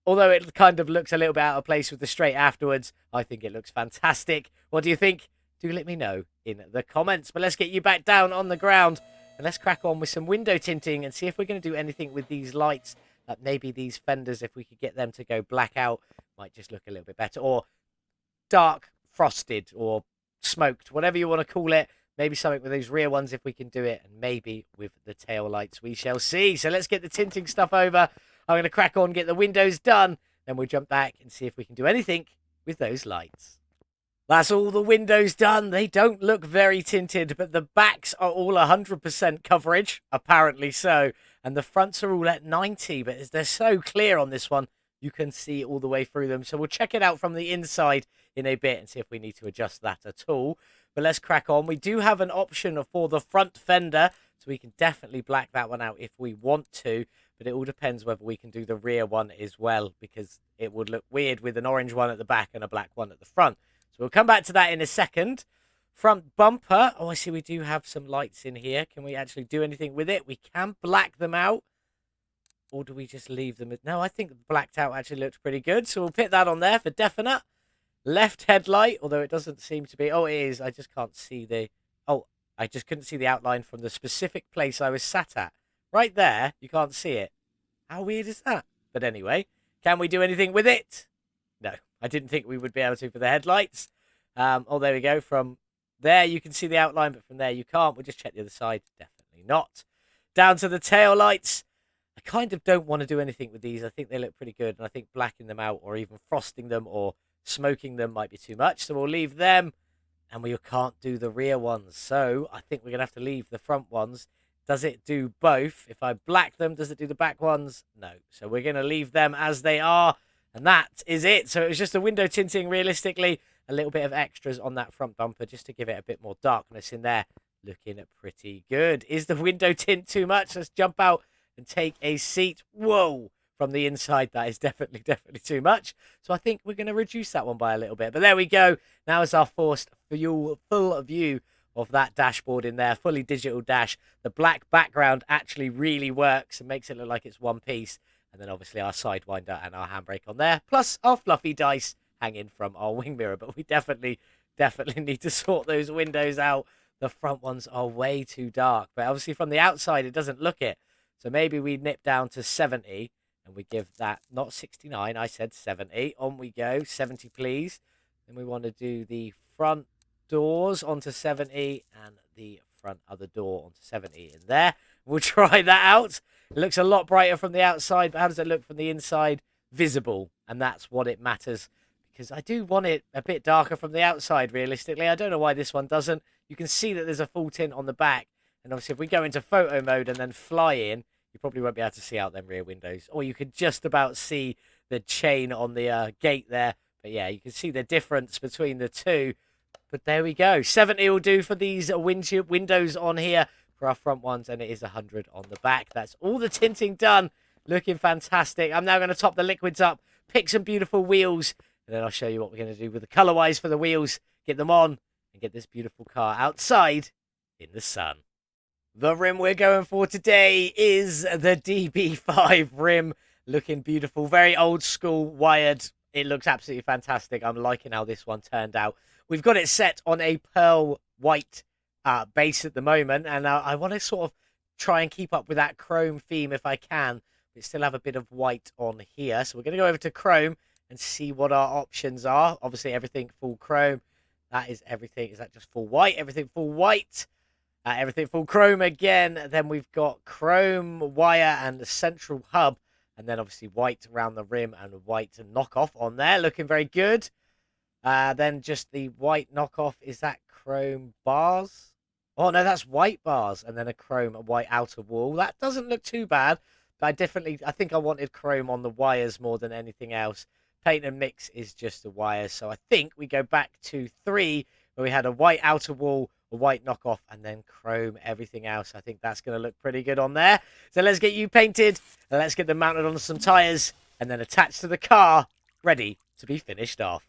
Although it kind of looks a little bit out of place with the straight afterwards, I think it looks fantastic. What do you think? Do let me know in the comments. But let's get you back down on the ground. And let's crack on with some window tinting and see if we're going to do anything with these lights. Maybe these fenders, if we could get them to go black out, might just look a little bit better. Or dark frosted or smoked, whatever you want to call it. Maybe something with those rear ones if we can do it. And maybe with the tail lights, we shall see. So let's get the tinting stuff over. I'm going to crack on, get the windows done. Then we'll jump back and see if we can do anything with those lights. That's all the windows done. They don't look very tinted, but the backs are all 100% coverage, apparently so. And the fronts are all at 90, but they're so clear on this one, you can see all the way through them. So we'll check it out from the inside in a bit and see if we need to adjust that at all. But let's crack on. We do have an option for the front fender, so we can definitely black that one out if we want to. But it all depends whether we can do the rear one as well, because it would look weird with an orange one at the back and a black one at the front. So we'll come back to that in a second. Front bumper. Oh, I see we do have some lights in here. Can we actually do anything with it? We can black them out. Or do we just leave them? No, I think blacked out actually looks pretty good. So we'll put that on there for definite. Left headlight, although it doesn't seem to be. Oh, it is. I just can't see the... Oh, I just couldn't see the outline from the specific place I was sat at. Right there, you can't see it. How weird is that? But anyway, can we do anything with it? No, I didn't think we would be able to for the headlights. Oh, there we go. From there, you can see the outline, but from there, you can't. We'll just check the other side. Definitely not. Down to the tail lights. I kind of don't want to do anything with these. I think they look pretty good, and I think blacking them out or even frosting them or smoking them might be too much. So we'll leave them, and we can't do the rear ones. So I think we're going to have to leave the front ones. Does it do both? If I black them, does it do the back ones? No. So we're going to leave them as they are. And that is it. So it was just a window tinting, realistically. A little bit of extras on that front bumper just to give it a bit more darkness in there. Looking pretty good. Is the window tint too much? Let's jump out and take a seat. Whoa! From the inside, that is definitely too much. So I think we're going to reduce that one by a little bit. But there we go. Now is our forced full view of that dashboard in there. Fully digital dash. The black background actually really works and makes it look like it's one piece. And then obviously our sidewinder and our handbrake on there. Plus our fluffy dice hanging from our wing mirror. But we definitely need to sort those windows out. The front ones are way too dark. But obviously from the outside, it doesn't look it. So maybe we nip down to 70. And we give that, not 69, I said 70. On we go. 70, please. Then we want to do the front doors onto 70. And the front other door onto 70 in there. We'll try that out. It looks a lot brighter from the outside, but how does it look from the inside? Visible, and that's what it matters, because I do want it a bit darker from the outside, realistically. I don't know why this one doesn't. You can see that there's a full tint on the back, and obviously if we go into photo mode and then fly in, you probably won't be able to see out them rear windows, or you could just about see the chain on the gate there. But yeah, you can see the difference between the two. But there we go. 70 will do for these windows on here for our front ones, and it is 100 on the back. That's all the tinting done. Looking fantastic. I'm now going to top the liquids up, pick some beautiful wheels, and then I'll show you what we're going to do with the color-wise for the wheels, get them on, and get this beautiful car outside in the sun. The rim we're going for today is the DB5 rim. Looking beautiful. Very old school, wired. It looks absolutely fantastic. I'm liking how this one turned out. We've got it set on a pearl white base at the moment, and I want to sort of try and keep up with that chrome theme if I can, but still have a bit of white on here. So we're going to go over to chrome and see what our options are. Obviously everything full chrome. That is everything. Is that just full white? Everything full white. Everything full chrome again. Then we've got chrome wire and the central hub, and then obviously white around the rim and white knockoff on there. Looking very good. Then just the white knockoff. Is that chrome bars? Oh, no, that's white bars. And then a chrome white outer wall. That doesn't look too bad. But I think I wanted chrome on the wires more than anything else. Paint and mix is just the wires. So I think we go back to 3, where we had a white outer wall, a white knockoff, and then chrome everything else. I think that's going to look pretty good on there. So let's get you painted, and let's get them mounted on some tyres, and then attached to the car, ready to be finished off.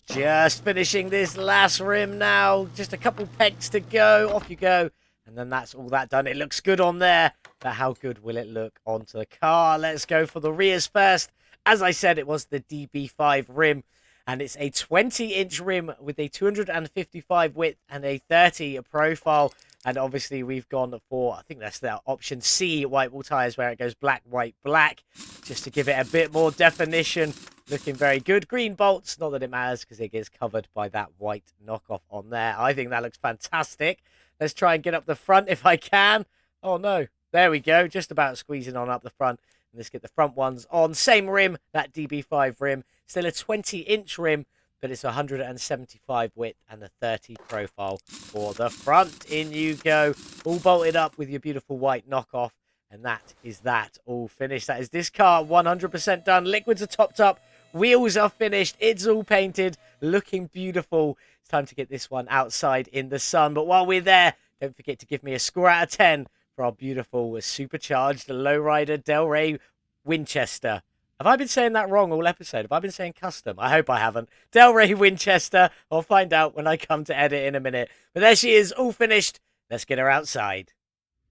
Just finishing this last rim now. Just a couple pegs to go. Off you go. And then that's all that done. It looks good on there. But how good will it look onto the car? Let's go for the rears first. As I said, it was the DB5 rim. And it's a 20-inch rim with a 255 width and a 30 profile. And obviously we've gone for, I think that's the option C, white wall tyres, where it goes black, white, black. Just to give it a bit more definition. Looking very good. Green bolts, not that it matters because it gets covered by that white knockoff on there. I think that looks fantastic. Let's try and get up the front if I can. Oh no, there we go. Just about squeezing on up the front. And let's get the front ones on. Same rim, that DB5 rim. Still a 20-inch rim, but it's 175 width and a 30 profile for the front. In you go. All bolted up with your beautiful white knockoff. And that is that all finished. That is this car 100% done. Liquids are topped up. Wheels are finished. It's all painted. Looking beautiful. It's time to get this one outside in the sun. But while we're there, don't forget to give me a score out of 10 for our beautiful supercharged lowrider Delray Winchester. Have I been saying that wrong all episode? Have I been saying custom? I hope I haven't. Delray Winchester. I'll find out when I come to edit in a minute. But there she is, all finished. Let's get her outside.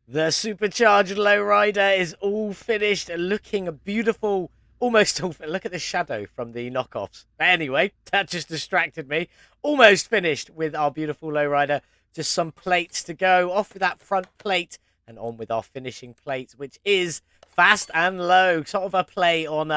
The supercharged lowrider is all finished, looking beautiful. Almost all. Look at the shadow from the knockoffs. But anyway, that just distracted me. Almost finished with our beautiful lowrider. Just some plates to go. Off with that front plate and on with our finishing plate, which is fast and low. Sort of a play on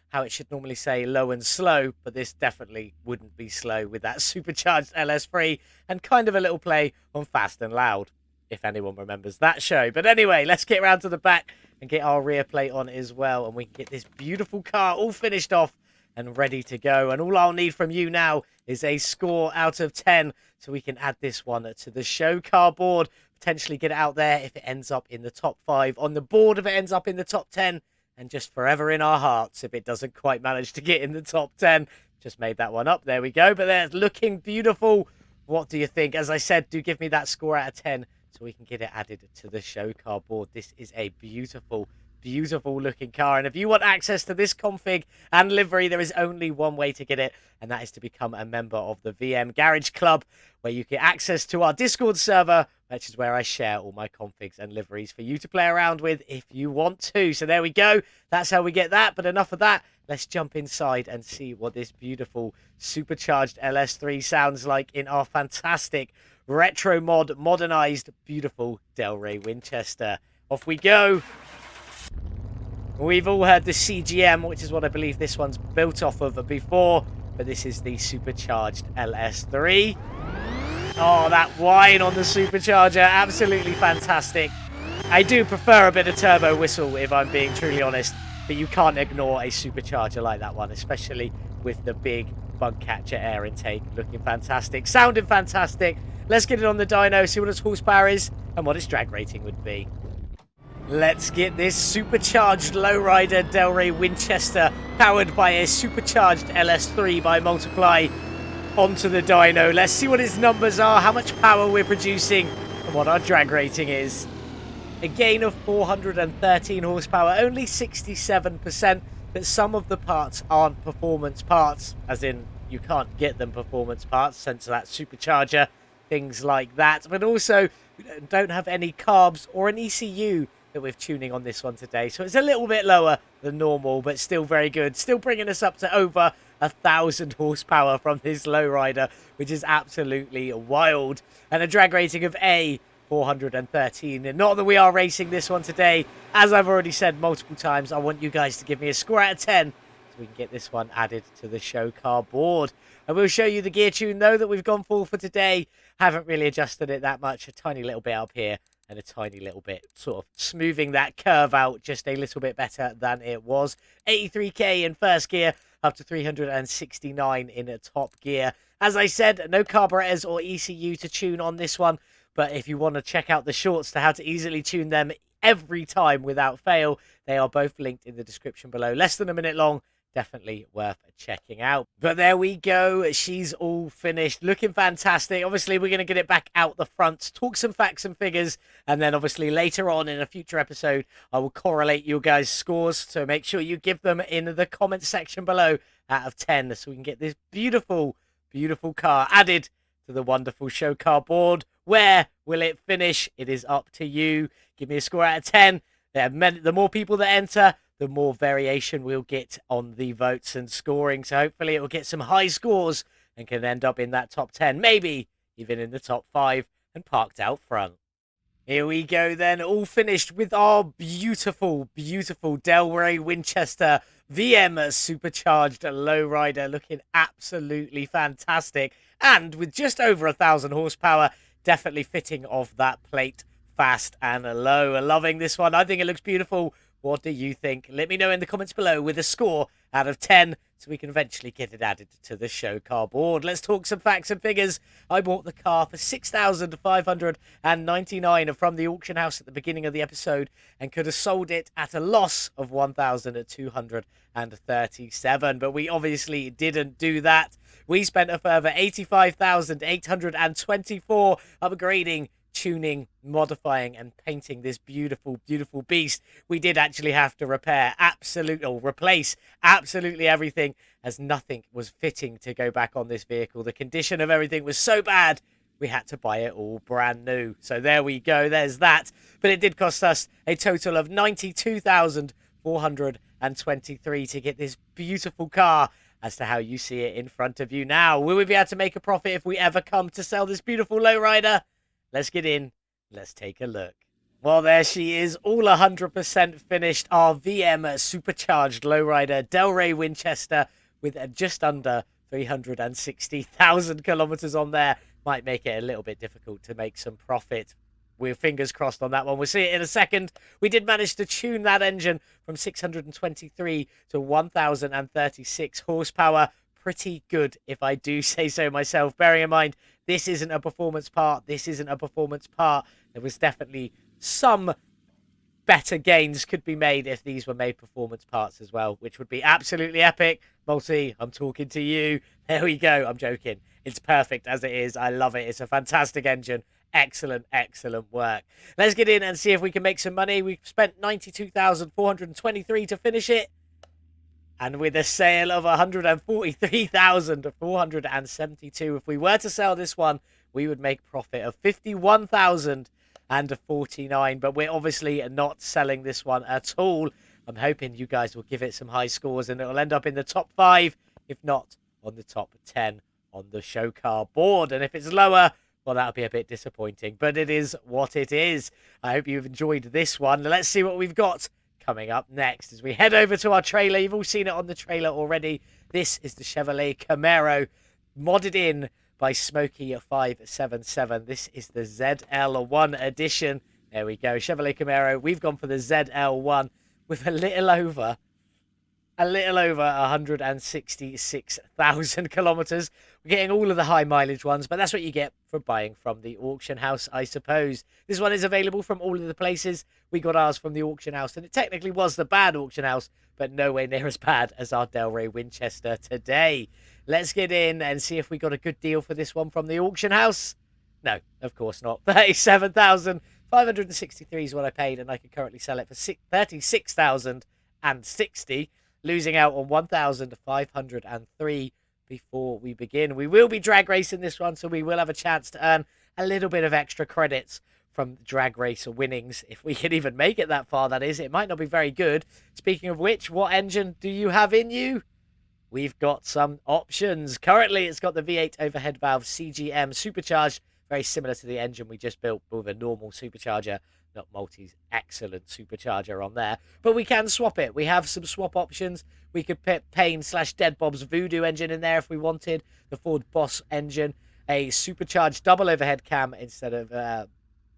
how it should normally say low and slow, but this definitely wouldn't be slow with that supercharged LS3, and kind of a little play on fast and loud, if anyone remembers that show. But anyway, let's get around to the back and get our rear plate on as well, and we can get this beautiful car all finished off and ready to go. And all I'll need from you now is a score out of 10, so we can add this one to the show car board, potentially get it out there if it ends up in the top 5, on the board if it ends up in the top 10, and just forever in our hearts if it doesn't quite manage to get in the top 10. Just made that one up. There we go. But they're looking beautiful. What do you think? As I said, do give me that score out of 10 so we can get it added to the show car board. This is a beautiful, beautiful looking car. And if you want access to this config and livery, there is only one way to get it, and that is to become a member of the VM Garage Club, where you get access to our Discord server, which is where I share all my configs and liveries for you to play around with if you want to. So there we go. That's how we get that. But enough of that. Let's jump inside and see what this beautiful supercharged LS3 sounds like in our fantastic retro modernized, beautiful Delray Winchester. Off we go. We've all heard the CGM, which is what I believe this one's built off of before, but this is the supercharged LS3. Oh, that whine on the supercharger, absolutely fantastic. I do prefer a bit of turbo whistle, if I'm being truly honest, but you can't ignore a supercharger like that one, especially with the big bug catcher air intake. Looking fantastic, sounding fantastic. Let's get it on the dyno, see what its horsepower is and what its drag rating would be. Let's get this supercharged lowrider Delray Winchester, powered by a supercharged LS3 by Multiply, onto the dyno. Let's see what its numbers are, how much power we're producing, and what our drag rating is. A gain of 413 horsepower, only 67%, but some of the parts aren't performance parts, as in you can't get them performance parts, since that supercharger, things like that. But also, we don't have any carbs or an ECU that we're tuning on this one today, so it's a little bit lower than normal, but still very good. Still bringing us up to over 1,000 horsepower from this lowrider, which is absolutely wild. And a drag rating of 413. And not that we are racing this one today. As I've already said multiple times, I want you guys to give me a score out of 10 so we can get this one added to the show car board. I will show you the gear tune, though, that we've gone for today. Haven't really adjusted it that much. A tiny little bit up here and a tiny little bit, sort of smoothing that curve out just a little bit better than it was. 83k in first gear, up to 369 in a top gear. As I said, no carburetors or ECU to tune on this one, but if you want to check out the shorts to how to easily tune them every time without fail, they are both linked in the description below. Less than a minute long, definitely worth checking out. But there we go. She's all finished, looking fantastic. Obviously, we're going to get it back out the front, talk some facts and figures, and then obviously later on in a future episode, I will correlate your guys' scores. So make sure you give them in the comment section below out of 10, so we can get this beautiful, beautiful car added to the wonderful show car board. Where will it finish? It is up to you. Give me a score out of 10. The more people that enter, the more variation we'll get on the votes and scoring. So hopefully it will get some high scores and can end up in that top 10, maybe even in the top 5 and parked out front. Here we go then, all finished with our beautiful, beautiful Delray Winchester VM Supercharged lowrider, looking absolutely fantastic. And with just over 1,000 horsepower, definitely fitting off that plate fast and low. Loving this one. I think it looks beautiful. What do you think? Let me know in the comments below with a score out of 10 so we can eventually get it added to the show car board. Let's talk some facts and figures. I bought the car for $6,599 from the auction house at the beginning of the episode and could have sold it at a loss of $1,237, but we obviously didn't do that. We spent a further $85,824 upgrading, tuning, modifying and painting this beautiful, beautiful beast. We did actually have to replace absolutely everything, as nothing was fitting to go back on this vehicle. The condition of everything was so bad we had to buy it all brand new. So there we go, there's that. But it did cost us a total of $92,423 to get this beautiful car as to how you see it in front of you now. Will we be able to make a profit if we ever come to sell this beautiful lowrider? Let's get in. Let's take a look. Well, there she is, all 100% finished. Our VM Supercharged lowrider, Delray Winchester, with just under 360,000 kilometers on there. Might make it a little bit difficult to make some profit. We're fingers crossed on that one. We'll see it in a second. We did manage to tune that engine from 623 to 1,036 horsepower. Pretty good, if I do say so myself. Bearing in mind, this isn't a performance part. This isn't a performance part. There was definitely some better gains could be made if these were made performance parts as well, which would be absolutely epic. Multy, I'm talking to you. There we go. I'm joking. It's perfect as it is. I love it. It's a fantastic engine. Excellent, excellent work. Let's get in and see if we can make some money. We've spent $92,423 to finish it. And with a sale of $143,472, if we were to sell this one, we would make profit of $51,049. But we're obviously not selling this one at all. I'm hoping you guys will give it some high scores and it'll end up in the top 5, if not on the top 10 on the show car board. And if it's lower, well, that'll be a bit disappointing. But it is what it is. I hope you've enjoyed this one. Let's see what we've got coming up next as we head over to our trailer. You've all seen it on the trailer already. This is the Chevrolet Camaro, modded in by Smokey577. This is the ZL1 edition. There we go, Chevrolet Camaro. We've gone for the ZL1 with a little over 166,000 kilometers. We're getting all of the high mileage ones, but that's what you get for buying from the auction house, I suppose. This one is available from all of the places. We got ours from the auction house, and it technically was the bad auction house, but nowhere near as bad as our Delray Winchester today. Let's get in and see if we got a good deal for this one from the auction house. No, of course not. 37,563 is what I paid, and I can currently sell it for 36,060. Losing out on 1,503 before we begin. We will be drag racing this one, so we will have a chance to earn a little bit of extra credits from drag race winnings. If we can even make it that far, that is. It might not be very good. Speaking of which, what engine do you have in you? We've got some options. Currently, it's got the V8 overhead valve CGM Supercharged, very similar to the engine we just built with a normal supercharger. Not Multy's excellent supercharger on there, but we can swap it. We have some swap options. We could put Payne/Dead Bob's Voodoo engine in there if we wanted, the Ford Boss engine, a supercharged double overhead cam instead of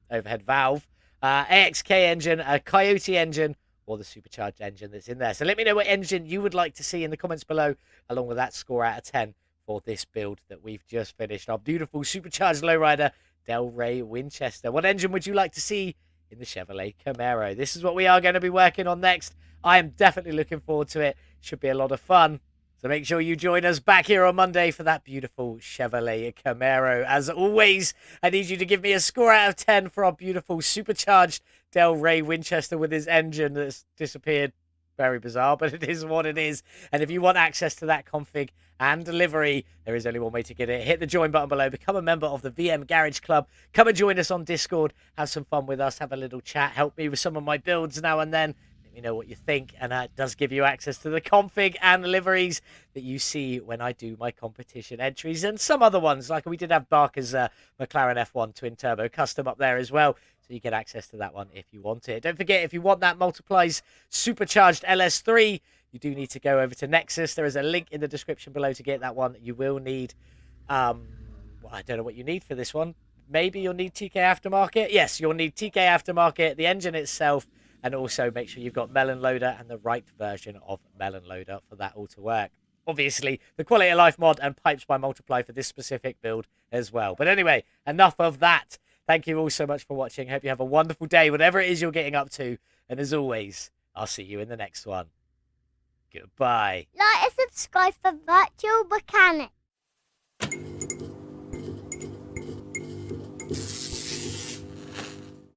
overhead valve, AXK engine, a Coyote engine, or the supercharged engine that's in there. So let me know what engine you would like to see in the comments below, along with that score out of 10 for this build that we've just finished. Our beautiful supercharged lowrider, Delray Winchester. What engine would you like to see in the Chevrolet Camaro. This is what we are going to be working on next. I am definitely looking forward to it. Should be a lot of fun. So make sure you join us back here on Monday for that beautiful Chevrolet Camaro. As always, I need you to give me a score out of 10 for our beautiful supercharged Delray Winchester with his engine that's disappeared. Very bizarre, but it is what it is. And if you want access to that config and delivery, there is only one way to get it. Hit the join button below. Become a member of the VM Garage Club. Come and join us on Discord. Have some fun with us. Have a little chat. Help me with some of my builds now and then. Let me know what you think. And that does give you access to the config and liveries that you see when I do my competition entries. And some other ones, like we did have Barker's McLaren F1 Twin Turbo Custom up there as well. So you get access to that one if you want it. Don't forget, if you want that Multiply's Supercharged LS3, you do need to go over to Nexus. There is a link in the description below to get that one. You will need, well, I don't know what you need for this one. Maybe you'll need TKAftermarket. Yes, you'll need TKAftermarket, the engine itself, and also make sure you've got Melon Loader and the right version of Melon Loader for that all to work. Obviously, the Quality of Life mod and pipes by Multiply for this specific build as well. But anyway, enough of that. Thank you all so much for watching. Hope you have a wonderful day, whatever it is you're getting up to. And as always, I'll see you in the next one. Goodbye. Like and subscribe for Virtual Mechanic.